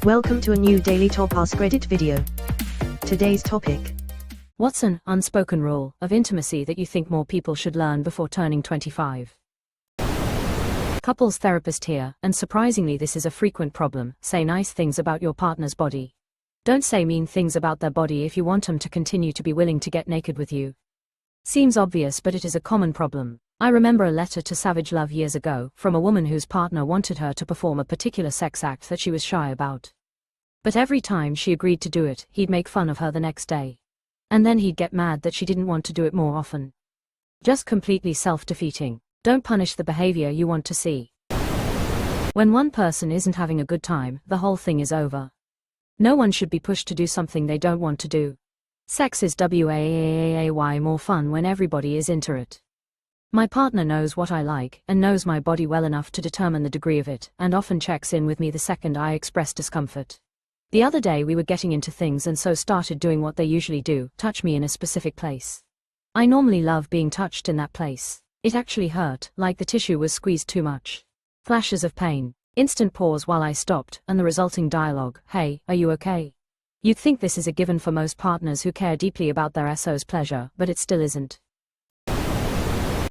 Welcome to a new daily top Askreddit video. Today's topic. What's an unspoken rule of intimacy that you think more people should learn before turning 25? Couples therapist here, and surprisingly this is a frequent problem. Say nice things about your partner's body. Don't say mean things about their body if you want them to continue to be willing to get naked with you. Seems obvious, but it is a common problem. I remember a letter to Savage Love years ago, from a woman whose partner wanted her to perform a particular sex act that she was shy about. But every time she agreed to do it, he'd make fun of her the next day. And then he'd get mad that she didn't want to do it more often. Just completely self-defeating. Don't punish the behavior you want to see. When one person isn't having a good time, the whole thing is over. No one should be pushed to do something they don't want to do. Sex is way more fun when everybody is into it. My partner knows what I like, and knows my body well enough to determine the degree of it, and often checks in with me the second I express discomfort. The other day we were getting into things and so started doing what they usually do, touch me in a specific place. I normally love being touched in that place. It actually hurt, like the tissue was squeezed too much. Flashes of pain. Instant pause while I stopped, and the resulting dialogue, "Hey, are you okay?" You'd think this is a given for most partners who care deeply about their SO's pleasure, but it still isn't.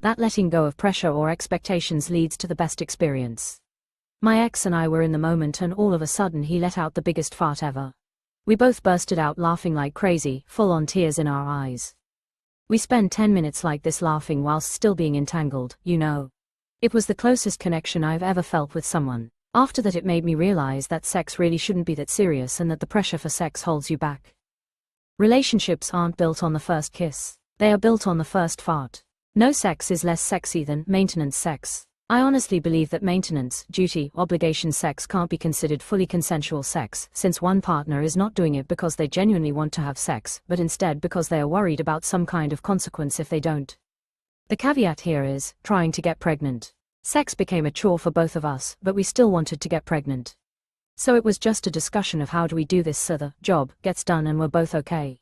That letting go of pressure or expectations leads to the best experience. My ex and I were in the moment, and all of a sudden he let out the biggest fart ever. We both bursted out laughing like crazy, full-on tears in our eyes. We spent 10 minutes like this laughing whilst still being entangled, you know. It was the closest connection I've ever felt with someone. After that it made me realize that sex really shouldn't be that serious, and that the pressure for sex holds you back. Relationships aren't built on the first kiss. They are built on the first fart. No sex is less sexy than maintenance sex. I honestly believe that maintenance, duty, obligation sex can't be considered fully consensual sex, since one partner is not doing it because they genuinely want to have sex, but instead because they are worried about some kind of consequence if they don't. The caveat here is trying to get pregnant. Sex became a chore for both of us, but we still wanted to get pregnant. So it was just a discussion of how do we do this so the job gets done and we're both okay.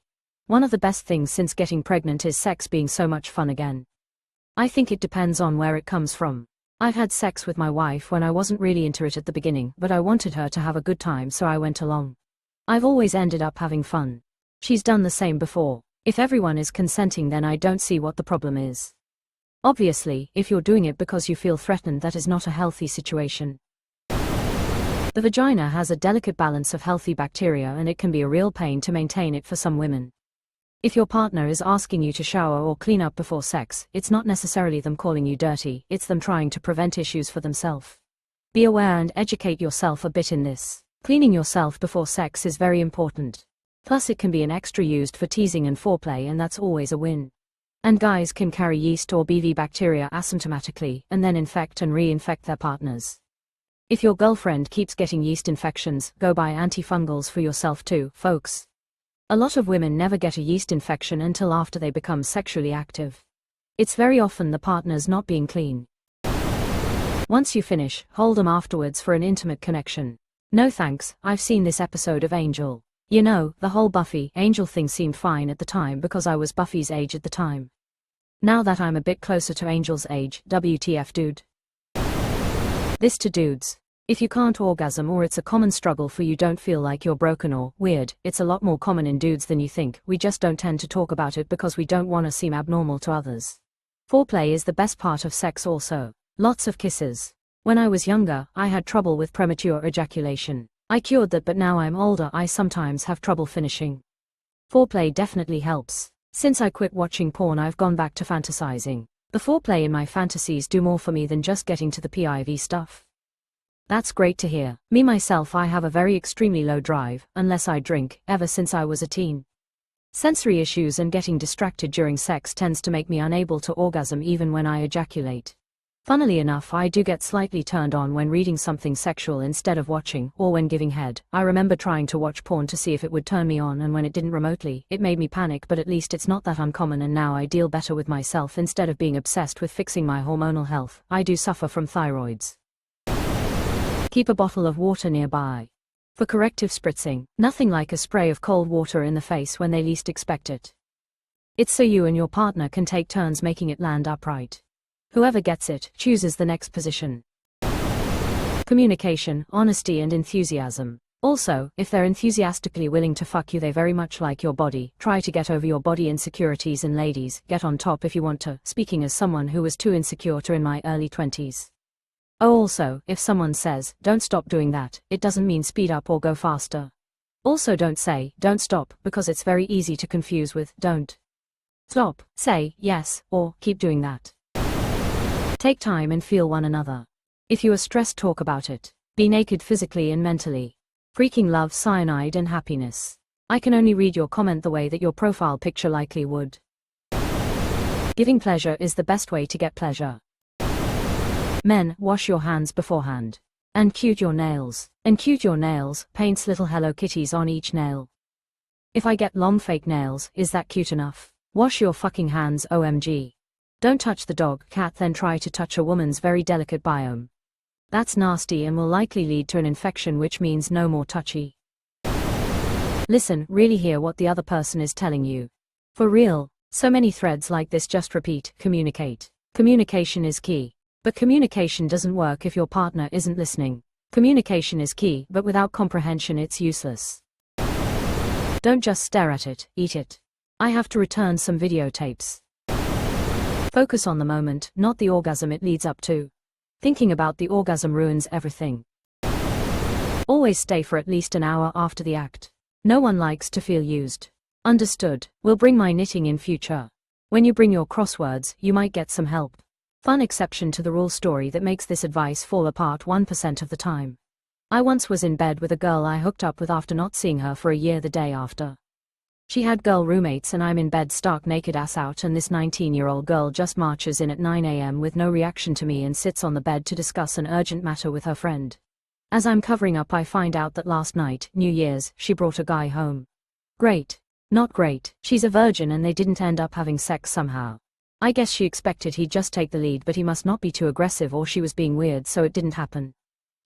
One of the best things since getting pregnant is sex being so much fun again. I think it depends on where it comes from. I've had sex with my wife when I wasn't really into it at the beginning, but I wanted her to have a good time, so I went along. I've always ended up having fun. She's done the same before. If everyone is consenting, then I don't see what the problem is. Obviously, if you're doing it because you feel threatened, that is not a healthy situation. The vagina has a delicate balance of healthy bacteria, and it can be a real pain to maintain it for some women. If your partner is asking you to shower or clean up before sex, it's not necessarily them calling you dirty, it's them trying to prevent issues for themselves. Be aware and educate yourself a bit in this. Cleaning yourself before sex is very important. Plus it can be an extra used for teasing and foreplay, and that's always a win. And guys can carry yeast or BV bacteria asymptomatically, and then infect and re-infect their partners. If your girlfriend keeps getting yeast infections, go buy antifungals for yourself too, folks. A lot of women never get a yeast infection until after they become sexually active. It's very often the partner's not being clean. Once you finish, hold them afterwards for an intimate connection. No thanks, I've seen this episode of Angel. You know, the whole Buffy, Angel thing seemed fine at the time because I was Buffy's age at the time. Now that I'm a bit closer to Angel's age, WTF dude. This to dudes. If you can't orgasm, or it's a common struggle for you, don't feel like you're broken or weird. It's a lot more common in dudes than you think. We just don't tend to talk about it because we don't want to seem abnormal to others. Foreplay is the best part of sex also. Lots of kisses. When I was younger, I had trouble with premature ejaculation. I cured that, but now I'm older, I sometimes have trouble finishing. Foreplay definitely helps. Since I quit watching porn, I've gone back to fantasizing. The foreplay in my fantasies do more for me than just getting to the PIV stuff. That's great to hear. Me myself, I have a very extremely low drive, unless I drink, ever since I was a teen. Sensory issues and getting distracted during sex tends to make me unable to orgasm even when I ejaculate. Funnily enough, I do get slightly turned on when reading something sexual instead of watching, or when giving head. I remember trying to watch porn to see if it would turn me on, and when it didn't remotely, it made me panic, but at least it's not that uncommon, and now I deal better with myself instead of being obsessed with fixing my hormonal health. I do suffer from thyroids. Keep a bottle of water nearby. For corrective spritzing, nothing like a spray of cold water in the face when they least expect it. It's so you and your partner can take turns making it land upright. Whoever gets it chooses the next position. Communication, honesty and enthusiasm. Also, if they're enthusiastically willing to fuck you, they very much like your body. Try to get over your body insecurities, and ladies, get on top if you want to. Speaking as someone who was too insecure to in my early 20s. Oh, also, if someone says, don't stop doing that, it doesn't mean speed up or go faster. Also, don't say, don't stop, because it's very easy to confuse with, don't stop. Say, yes, or, keep doing that. Take time and feel one another. If you are stressed, talk about it. Be naked physically and mentally. Freaking love cyanide and happiness. I can only read your comment the way that your profile picture likely would. Giving pleasure is the best way to get pleasure. Men, wash your hands beforehand. And cute your nails. And cute your nails, paints little Hello Kitties on each nail. If I get long fake nails, is that cute enough? Wash your fucking hands, OMG. Don't touch the dog, cat, then try to touch a woman's very delicate biome. That's nasty and will likely lead to an infection, which means no more touchy. Listen, really hear what the other person is telling you. For real, so many threads like this, just repeat, communicate. Communication is key. But communication doesn't work if your partner isn't listening. Communication is key, but without comprehension it's useless. Don't just stare at it, eat it. I have to return some videotapes. Focus on the moment, not the orgasm it leads up to. Thinking about the orgasm ruins everything. Always stay for at least an hour after the act. No one likes to feel used. Understood. Will bring my knitting in future. When you bring your crosswords, you might get some help. Fun exception to the rule story that makes this advice fall apart 1% of the time. I once was in bed with a girl I hooked up with after not seeing her for a year the day after. She had girl roommates and I'm in bed stark naked ass out, and this 19-year-old girl just marches in at 9 a.m. with no reaction to me and sits on the bed to discuss an urgent matter with her friend. As I'm covering up, I find out that last night, New Year's, she brought a guy home. Great. Not great. She's a virgin and they didn't end up having sex somehow. I guess she expected he'd just take the lead, but he must not be too aggressive or she was being weird, so it didn't happen.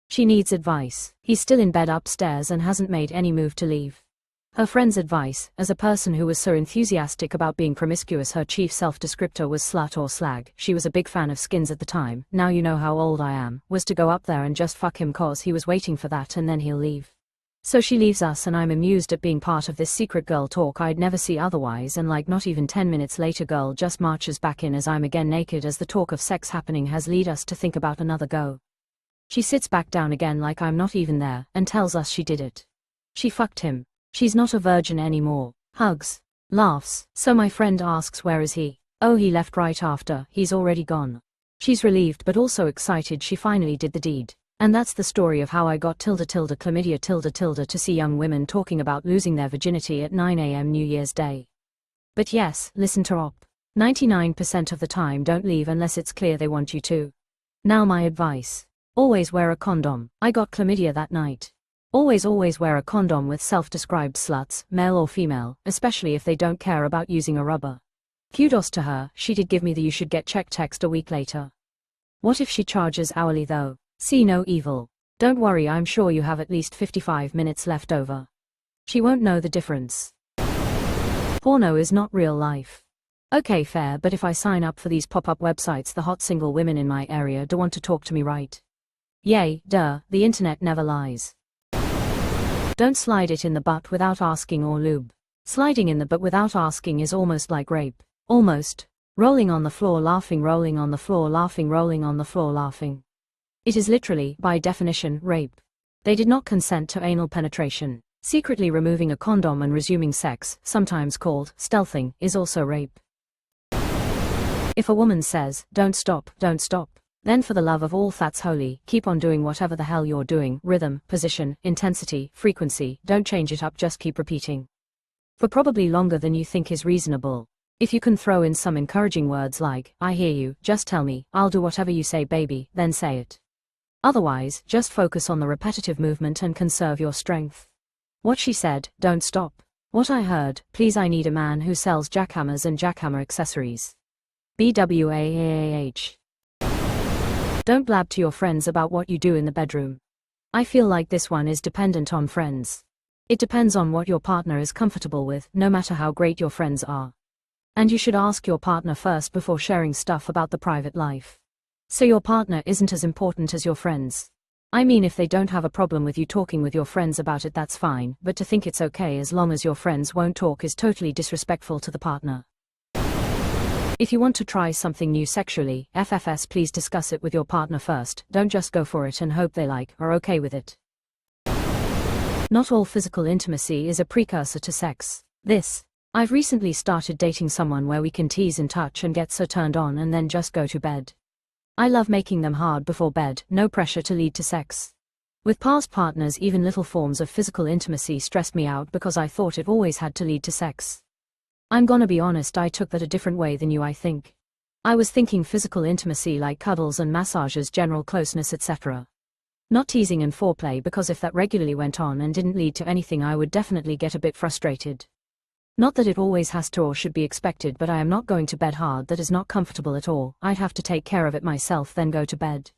She needs advice. He's still in bed upstairs and hasn't made any move to leave. Her friend's advice, as a person who was so enthusiastic about being promiscuous, her chief self-descriptor was slut or slag. She was a big fan of skins at the time, now you know how old I am, was to go up there and just fuck him cause he was waiting for that and then he'll leave. So she leaves us and I'm amused at being part of this secret girl talk I'd never see otherwise, and like not even 10 minutes later girl just marches back in as I'm again naked, as the talk of sex happening has led us to think about another go. She sits back down again like I'm not even there, and tells us she did it. She fucked him. She's not a virgin anymore. Hugs. Laughs. So my friend asks, where is he? Oh, he left right after. He's already gone. She's relieved but also excited she finally did the deed. And that's the story of how I got chlamydia to see young women talking about losing their virginity at 9 a.m. New Year's Day. But yes, listen to op. 99% of the time don't leave unless it's clear they want you to. Now my advice. Always wear a condom. I got chlamydia that night. Always wear a condom with self-described sluts, male or female, especially if they don't care about using a rubber. Kudos to her, she did give me the you should get checked text a week later. What if she charges hourly though? See no evil. Don't worry, I'm sure you have at least 55 minutes left over. She won't know the difference. Porno is not real life. Okay, fair, but if I sign up for these pop-up websites, the hot single women in my area do want to talk to me, right? Yay, duh, the internet never lies. Don't slide it in the butt without asking or lube. Sliding in the butt without asking is almost like rape. Almost. Rolling on the floor laughing, rolling on the floor laughing, rolling on the floor laughing. It is literally, by definition, rape. They did not consent to anal penetration. Secretly removing a condom and resuming sex, sometimes called stealthing, is also rape. If a woman says, don't stop, then for the love of all that's holy, keep on doing whatever the hell you're doing. Rhythm, position, intensity, frequency, don't change it up, just keep repeating. For probably longer than you think is reasonable. If you can throw in some encouraging words like, I hear you, just tell me, I'll do whatever you say baby, then say it. Otherwise, just focus on the repetitive movement and conserve your strength. What she said, don't stop. What I heard, please, I need a man who sells jackhammers and jackhammer accessories. BWAAH. Don't blab to your friends about what you do in the bedroom. I feel like this one is dependent on friends. It depends on what your partner is comfortable with, no matter how great your friends are. And you should ask your partner first before sharing stuff about the private life. So your partner isn't as important as your friends. I mean, if they don't have a problem with you talking with your friends about it, that's fine, but to think it's okay as long as your friends won't talk is totally disrespectful to the partner. If you want to try something new sexually, FFS, please discuss it with your partner first. Don't just go for it and hope they are okay with it. Not all physical intimacy is a precursor to sex. I've recently started dating someone where we can tease and touch and get so turned on and then just go to bed. I love making them hard before bed, no pressure to lead to sex. With past partners, even little forms of physical intimacy stressed me out because I thought it always had to lead to sex. I'm gonna be honest, I took that a different way than you, I think. I was thinking physical intimacy like cuddles and massages, general closeness, etc. Not teasing and foreplay, because if that regularly went on and didn't lead to anything, I would definitely get a bit frustrated. Not that it always has to or should be expected, but I am not going to bed hard that is not comfortable at all. I'd have to take care of it myself, then go to bed.